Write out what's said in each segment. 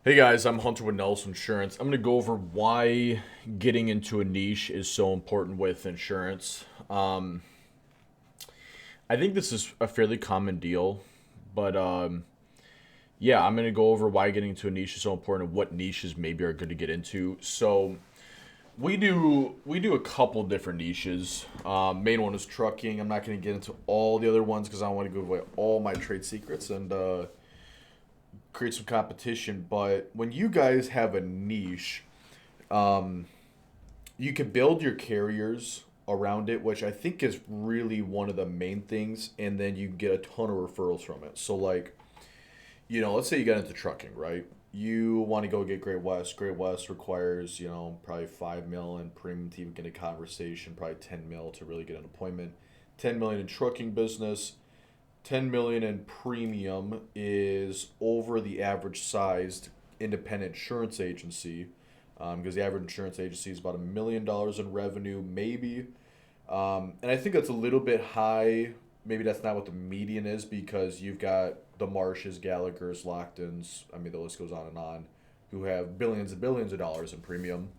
Hey guys, I'm Hunter with Nelson Insurance. I'm going to go over why getting into a niche is so important with insurance. I think this is a fairly common deal, but yeah, I'm going to go over why getting into a niche is so important and what niches maybe are good to get into. So we do a couple different niches. Main one is trucking. I'm not going to get into all the other ones because I don't want to give away all my trade secrets and create some competition. But when you guys have a niche, um, you can build your carriers around it, which I think is really one of the main things, and then you get a ton of referrals from it. So like, let's say you got into trucking, right? You want to go get Great West. Great West requires, probably 5 mil in premium to even get a conversation, probably 10 mil to really get an appointment. 10 million in trucking business. 10 million in premium is over the average sized independent insurance agency, because the average insurance agency is about $1 million in revenue, maybe. And I think that's a little bit high. Maybe that's not what the median is because you've got the Marshes, Gallagher's, Locktons. I mean, the list goes on, who have billions and billions of dollars in premium.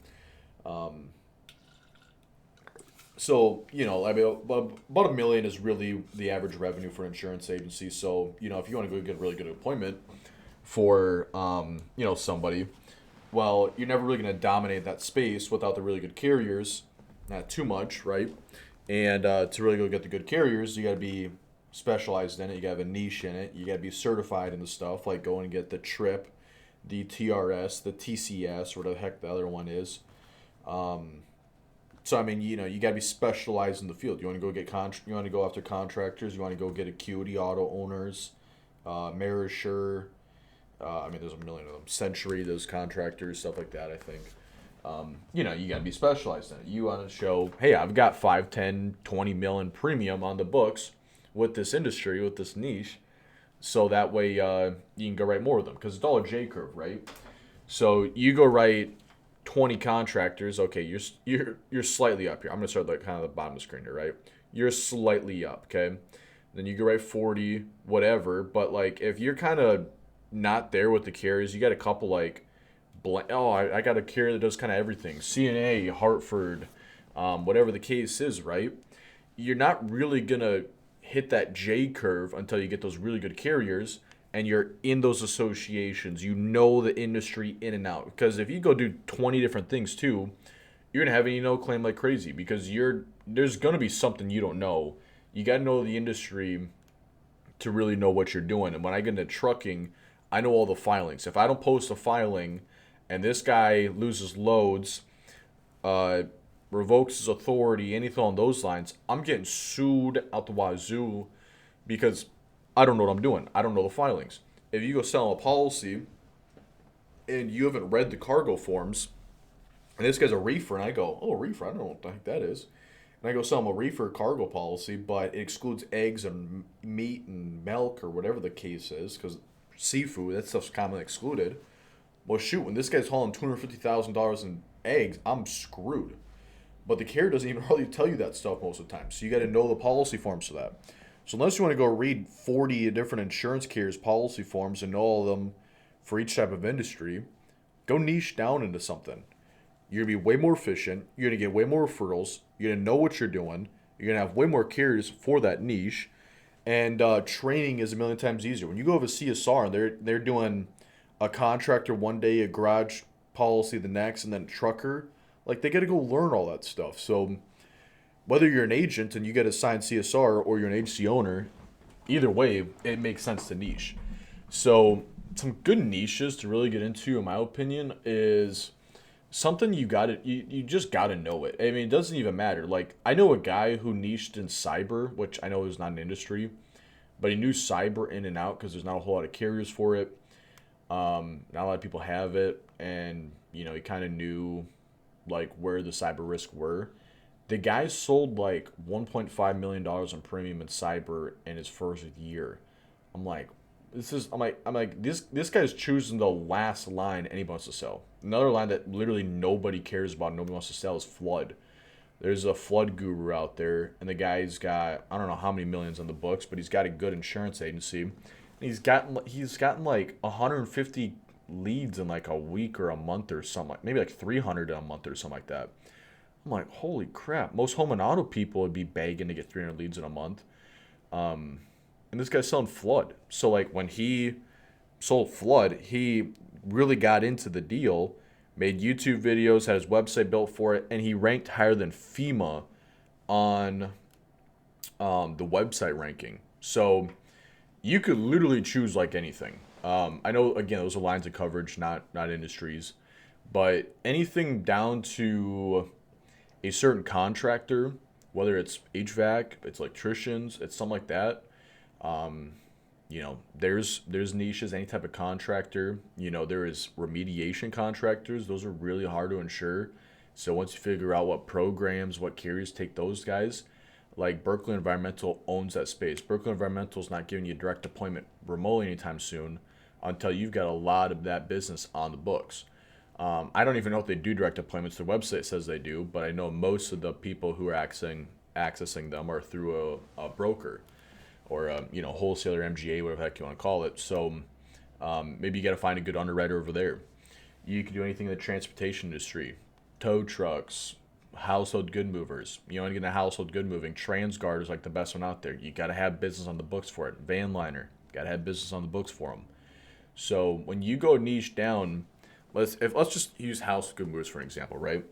Um, I mean, about 1 million is really the average revenue for an insurance agency. So, if you want to go get a really good appointment for, somebody, well, you're never really going to dominate that space without the really good carriers. Not too much, right? And to really go get the good carriers, you got to be specialized in it. You got to have a niche in it. You got to be certified in the stuff, like going and get the TRIP, the TRS, the TCS, whatever the heck the other one is. Um, so I mean, you got to be specialized in the field. You want to go get you want to go after contractors. You want to go get acuity auto owners, Merisure. I mean, there's a million of them. Century, those contractors, stuff like that. I think. You got to be specialized in it. You want to show, hey, I've got 5, 10, 20 mil in premium on the books with this industry, with this niche. So that way you can go write more of them because it's all a J curve, right? So you go write 20 contractors. Okay, you're slightly up here. I'm gonna start like kind of the bottom of the screen here, right? You're slightly up, okay. Then you go write 40, whatever. But like if you're kind of not there with the carriers, you got a couple like, I got a carrier that does kind of everything. CNA, Hartford, whatever the case is, right? You're not really gonna hit that J curve until you get those really good carriers and you're in those associations. You know the industry in and out. Because if you go do 20 different things too, you're gonna have an claim like crazy because there's gonna be something you don't know. You gotta know the industry to really know what you're doing. And when I get into trucking, I know all the filings. If I don't post a filing and this guy loses loads, uh, revokes his authority, anything on those lines, I'm getting sued out the wazoo because I don't know what I'm doing. I don't know the filings. If you go sell a policy and you haven't read the cargo forms, and this guy's a reefer, and I go, oh, reefer, I don't know what the heck that is. And I go sell him a reefer cargo policy, but it excludes eggs and meat and milk or whatever the case is, because seafood, that stuff's commonly excluded. Well, shoot, when this guy's hauling $250,000 in eggs, I'm screwed. But the carrier doesn't even hardly tell you that stuff most of the time. So you got to know the policy forms for that. So unless you want to go read 40 different insurance carriers' policy forms and know all of them for each type of industry, go niche down into something. You're gonna be way more efficient. You're gonna get way more referrals. You're gonna know what you're doing. You're gonna have way more carriers for that niche, and training is a million times easier. When you go have a CSR and they're doing a contractor one day, a garage policy the next, and then a trucker, like they got to go learn all that stuff. So whether you're an agent and you get assigned CSR or you're an agency owner, either way, it makes sense to niche. So some good niches to really get into, in my opinion, is something you just gotta know it. I mean, it doesn't even matter. Like I know a guy who niched in cyber, which I know is not an industry, but he knew cyber in and out because there's not a whole lot of carriers for it. Not a lot of people have it, and he kind of knew like where the cyber risks were. The guy sold like $1.5 million in premium in cyber in his first year. I'm like, this guy's choosing the last line anybody wants to sell. Another line that literally nobody cares about, nobody wants to sell is flood. There's a flood guru out there, and the guy's got I don't know how many millions on the books, but he's got a good insurance agency. And he's gotten like 150. leads in like a week or a month or something, like maybe like 300 in a month or something like that. I'm like, holy crap! Most home and auto people would be begging to get 300 leads in a month. And this guy's selling flood. So like when he sold flood, he really got into the deal, made YouTube videos, had his website built for it, and he ranked higher than FEMA on the website ranking. So you could literally choose like anything. I know again those are lines of coverage, not industries, but anything down to a certain contractor, whether it's HVAC, it's electricians, it's something like that. There's niches, any type of contractor. There is remediation contractors. Those are really hard to insure. So once you figure out what programs, what carriers take those guys, like Berkeley Environmental owns that space. Berkeley Environmental is not giving you direct deployment remotely anytime soon until you've got a lot of that business on the books. I don't even know if they do direct deployments. Their website says they do, but I know most of the people who are accessing them are through a broker or a wholesaler, MGA, whatever the heck you want to call it. So maybe you got to find a good underwriter over there. You can do anything in the transportation industry, tow trucks, household good movers. You want to get into household good moving. TransGuard is like the best one out there. You got to have business on the books for it. Vanliner, got to have business on the books for them. So when you go niche down, let's just use household good movers for an example, right?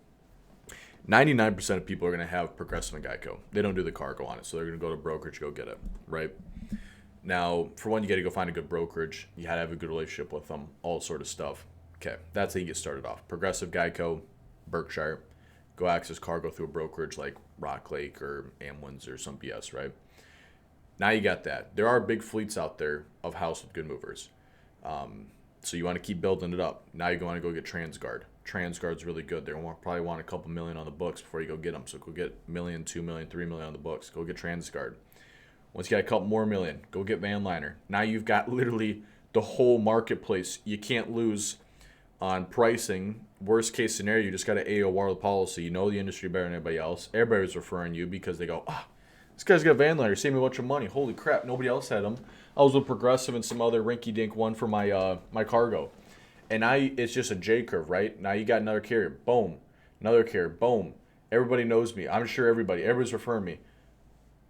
99% of people are going to have Progressive and Geico. They don't do the cargo on it, so they're going to go to brokerage, go get it, right? Now, for one, you got to go find a good brokerage. You got to have a good relationship with them, all sort of stuff. Okay, that's how you get started off. Progressive, Geico, Berkshire. Go access cargo through a brokerage like Rock Lake or Amwins or some BS, right? Now you got that. There are big fleets out there of household good movers. So you want to keep building it up. Now you want to go get TransGuard. TransGuard's really good. They probably want a couple million on the books before you go get them. So go get $1 million, $2 million, $3 million on the books. Go get TransGuard. Once you got a couple more million, go get Vanliner. Now you've got literally the whole marketplace. You can't lose on pricing. Worst case scenario, you just got to AOR the policy. You know the industry better than anybody else. Everybody's referring you because they go, this guy's got Vanliner. Save me a bunch of money. Holy crap, nobody else had them. I was with Progressive and some other rinky-dink one for my my cargo. And now it's just a J curve, right? Now you got another carrier. Boom. Another carrier. Boom. Everybody knows me. I'm sure everybody's referring me.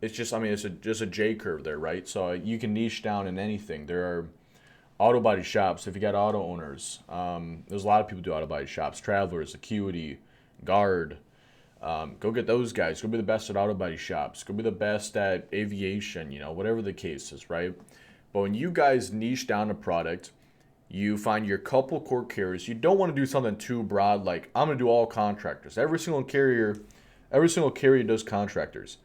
It's just, it's just a J curve there, right? So you can niche down in anything. There are auto body shops. If you got auto owners, there's a lot of people do auto body shops. Travelers, Acuity, Guard. Go get those guys. Go be the best at auto body shops. Go be the best at aviation, whatever the case is, right? But when you guys niche down a product, you find your couple core carriers. You don't want to do something too broad, like I'm going to do all contractors. Every single carrier does contractors.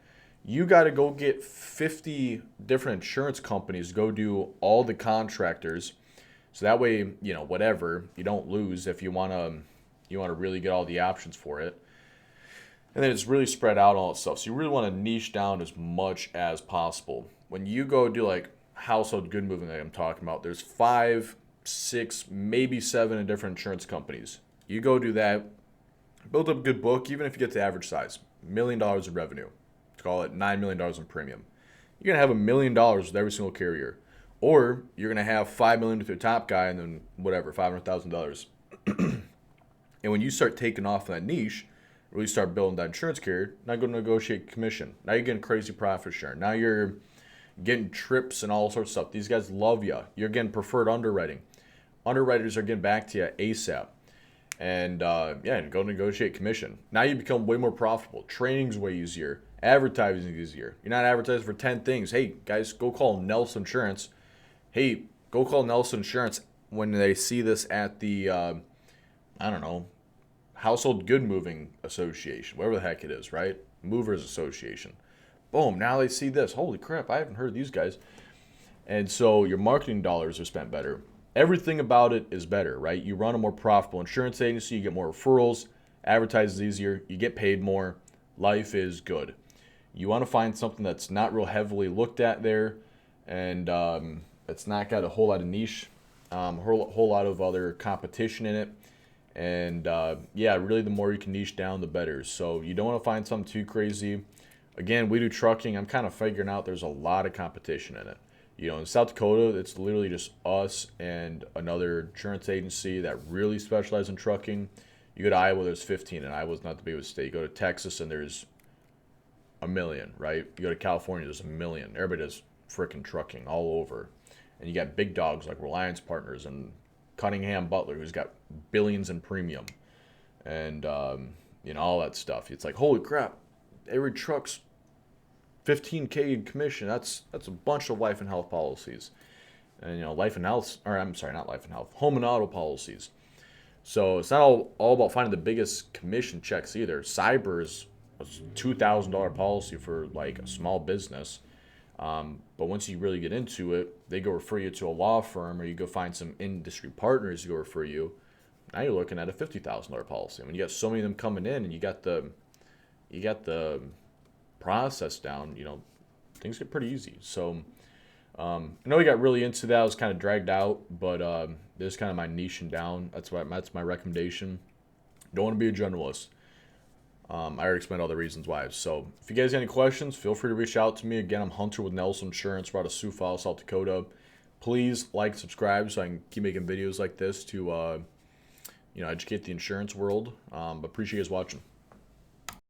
You got to go get 50 different insurance companies to go do all the contractors. So that way, whatever, you don't lose if you want to really get all the options for it. And then it's really spread out all that stuff. So you really want to niche down as much as possible. When you go do like household good moving that I'm talking about, there's 5, 6, maybe 7 in different insurance companies. You go do that, build up a good book, even if you get to average size, $1 million in revenue. Let's call it $9 million in premium. You're going to have $1 million with every single carrier. Or you're going to have $5 million with your top guy and then whatever, $500,000. And when you start taking off in that niche, really start building that insurance carrier, now go negotiate commission. Now you're getting crazy profit share. Now you're getting trips and all sorts of stuff. These guys love you. You're getting preferred underwriting. Underwriters are getting back to you ASAP. And go negotiate commission. Now you become way more profitable. Training's way easier. Advertising is easier. You're not advertising for 10 things. Hey, guys, go call Nelson Insurance. Hey, go call Nelson Insurance when they see this at the, Household Good Moving Association, whatever the heck it is, right? Movers Association. Boom, now they see this. Holy crap, I haven't heard of these guys. And so your marketing dollars are spent better. Everything about it is better, right? You run a more profitable insurance agency, you get more referrals, advertise is easier, you get paid more, life is good. You want to find something that's not real heavily looked at there, and it's not got a whole lot of niche, whole lot of other competition in it. And really the more you can niche down, the better. So you don't want to find something too crazy. Again, we do trucking. I'm kind of figuring out there's a lot of competition in it. You know, in South Dakota, it's literally just us and another insurance agency that really specializes in trucking. You go to Iowa, there's 15, and Iowa's not the biggest state. You go to Texas, and there's a million, right? You go to California, there's a million. Everybody does freaking trucking all over. And you got big dogs like Reliance Partners and Cunningham Butler, who's got billions in premium, and you know, all that stuff. It's like, holy crap, every truck's 15K in commission. That's a bunch of life and health policies, and you know, life and health, or I'm sorry, not life and health, home and auto policies. So it's not all about finding the biggest commission checks either. Cyber is a $2,000 policy for like a small business. But once you really get into it, they go refer you to a law firm, or you go find some industry partners who go refer you. Now you're looking at a $50,000 policy. When you got so many of them coming in, and you got the process down, you know, things get pretty easy. So I know we got really into that. I was kind of dragged out, but this is kind of my niching down. That's my recommendation. Don't want to be a generalist. I already explained all the reasons why. So if you guys have any questions, feel free to reach out to me. Again, I'm Hunter with Nelson Insurance. We're out of Sioux Falls, South Dakota. Please like, subscribe, so I can keep making videos like this to, educate the insurance world. But appreciate you guys watching.